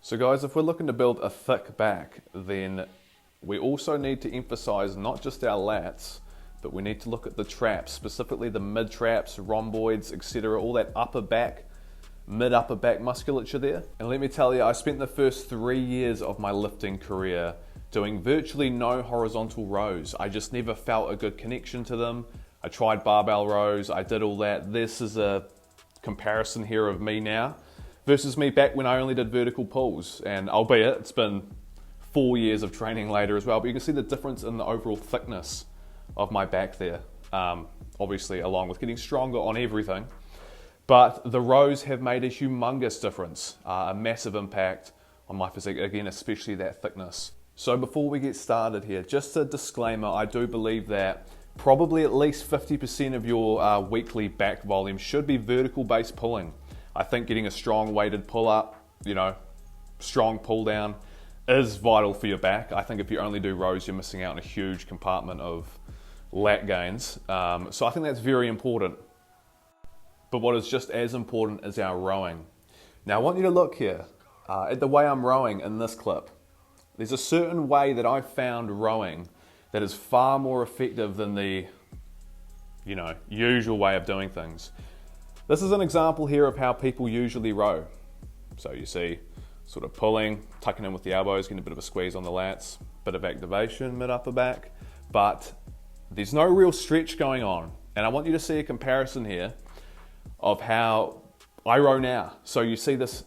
So guys, if we're looking to build a thick back, then we also need to emphasize not just our lats, but we need to look at the traps, specifically the mid traps, rhomboids, etc., all that upper back, mid upper back musculature there. And let me tell you, I spent the first 3 years of my lifting career doing virtually no horizontal rows. I just never felt a good connection to them. I tried barbell rows, I did all that. This is a comparison here of me now versus me back when I only did vertical pulls. And albeit it's been 4 years of training later as well, but you can see the difference in the overall thickness of my back there. Obviously along with getting stronger on everything. But the rows have made a humongous difference, a massive impact on my physique, again, especially that thickness. So before we get started here, just a disclaimer, I do believe that probably at least 50% of your weekly back volume should be vertical based pulling. I think getting a strong weighted pull up, strong pull down is vital for your back. I think if you only do rows, you're missing out on a huge compartment of lat gains. So I think that's very important. But what is just as important is our rowing. Now I want you to look here at the way I'm rowing in this clip. There's a certain way that I found rowing that is far more effective than the usual way of doing things. This is an example here of how people usually row. So you see sort of pulling, tucking in with the elbows, getting a bit of a squeeze on the lats, bit of activation mid upper back, but there's no real stretch going on. And I want you to see a comparison here of how I row now. So you see this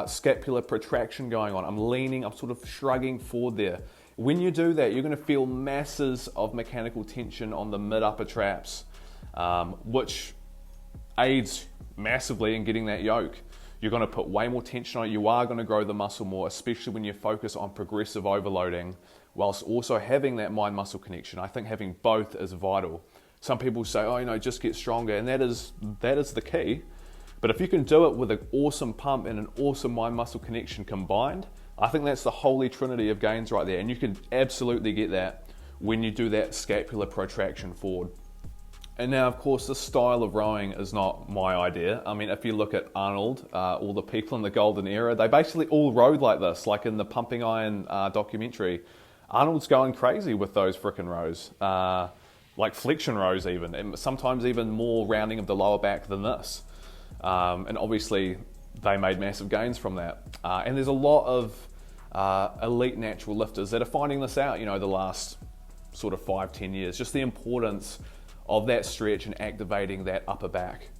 scapular protraction going on. I'm leaning, I'm sort of shrugging forward there. When you do that, you're going to feel masses of mechanical tension on the mid upper traps, which aids massively in getting that yoke. You're going to put way more tension on it. You are going to grow the muscle more, especially when you focus on progressive overloading, whilst also having that mind muscle connection. I think having both is vital. Some people say, just get stronger, and that is the key. But if you can do it with an awesome pump and an awesome mind muscle connection combined, I think that's the holy trinity of gains right there. And you can absolutely get that when you do that scapular protraction forward. And now, of course, this style of rowing is not my idea. I mean, if you look at Arnold, all the people in the golden era, they basically all rowed like this, like in the Pumping Iron documentary. Arnold's going crazy with those frickin' rows, like flexion rows even, and sometimes even more rounding of the lower back than this. And obviously, they made massive gains from that. And there's a lot of elite natural lifters that are finding this out, the last sort of 5-10 years, just the importance of that stretch and activating that upper back.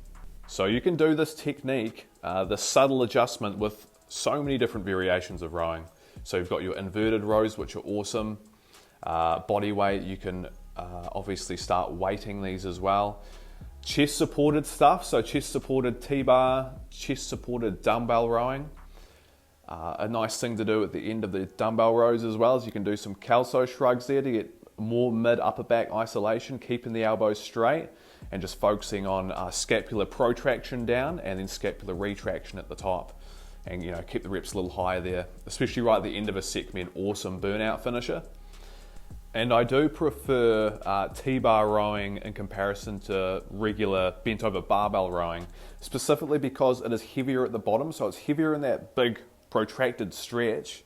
So you can do this technique, the subtle adjustment with so many different variations of rowing. So you've got your inverted rows, which are awesome. Body weight, you can obviously start weighting these as well. Chest supported stuff, so chest supported T-bar, chest supported dumbbell rowing. A nice thing to do at the end of the dumbbell rows as well is you can do some calso shrugs there to get more mid upper back isolation, keeping the elbows straight and just focusing on scapular protraction down and then scapular retraction at the top. And keep the reps a little higher there, especially right at the end of a set can be an awesome burnout finisher. And I do prefer T-bar rowing in comparison to regular bent over barbell rowing, specifically because it is heavier at the bottom, so it's heavier in that big protracted stretch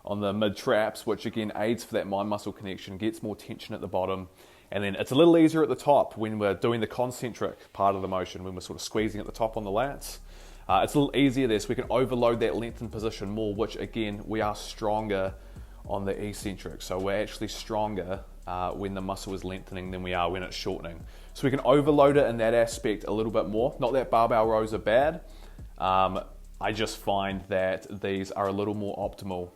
on the mid traps, which again aids for that mind muscle connection, gets more tension at the bottom. And then it's a little easier at the top when we're doing the concentric part of the motion, when we're sort of squeezing at the top on the lats. It's a little easier there, so we can overload that lengthened position more, which again, we are stronger on the eccentric. So we're actually stronger when the muscle is lengthening than we are when it's shortening. So we can overload it in that aspect a little bit more. Not that barbell rows are bad. I just find that these are a little more optimal.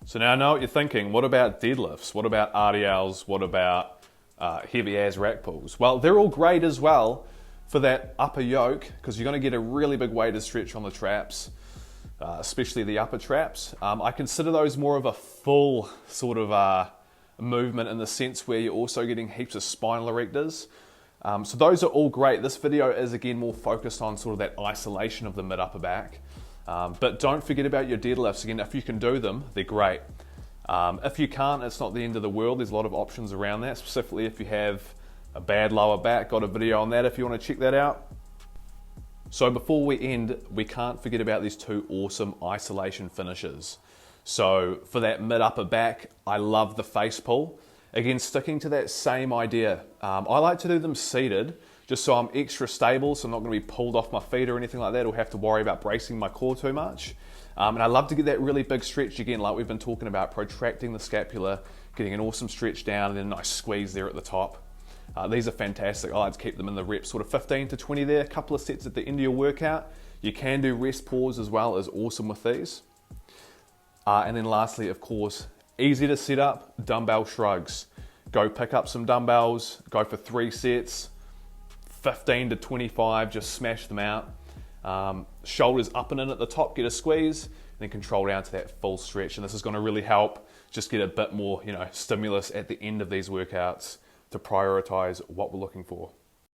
So now I know what you're thinking. What about deadlifts? What about RDLs? What about heavy as rack pulls? Well, they're all great as well for that upper yoke, because you're going to get a really big weighted stretch on the traps, especially the upper traps. I consider those more of a full sort of movement in the sense where you're also getting heaps of spinal erectors. So those are all great. This video is again more focused on sort of that isolation of the mid upper back. But don't forget about your deadlifts. Again, if you can do them, they're great. If you can't, it's not the end of the world. There's a lot of options around that, specifically if you have a bad lower back. Got a video on that if you want to check that out. So before we end, we can't forget about these two awesome isolation finishes. So for that mid upper back, I love the face pull. Again, sticking to that same idea. I like to do them seated, just so I'm extra stable, so I'm not going to be pulled off my feet or anything like that, or have to worry about bracing my core too much. And I love to get that really big stretch again, like we've been talking about, protracting the scapula, getting an awesome stretch down, and then a nice squeeze there at the top. These are fantastic. I like to keep them in the reps, sort of 15 to 20 there, a couple of sets at the end of your workout. You can do rest pause as well, is awesome with these. And then lastly, of course, easy to set up, dumbbell shrugs. Go pick up some dumbbells, go for 3 sets, 15 to 25, just smash them out. Shoulders up and in at the top, get a squeeze, and then control down to that full stretch. And this is going to really help just get a bit more, stimulus at the end of these workouts to prioritize what we're looking for.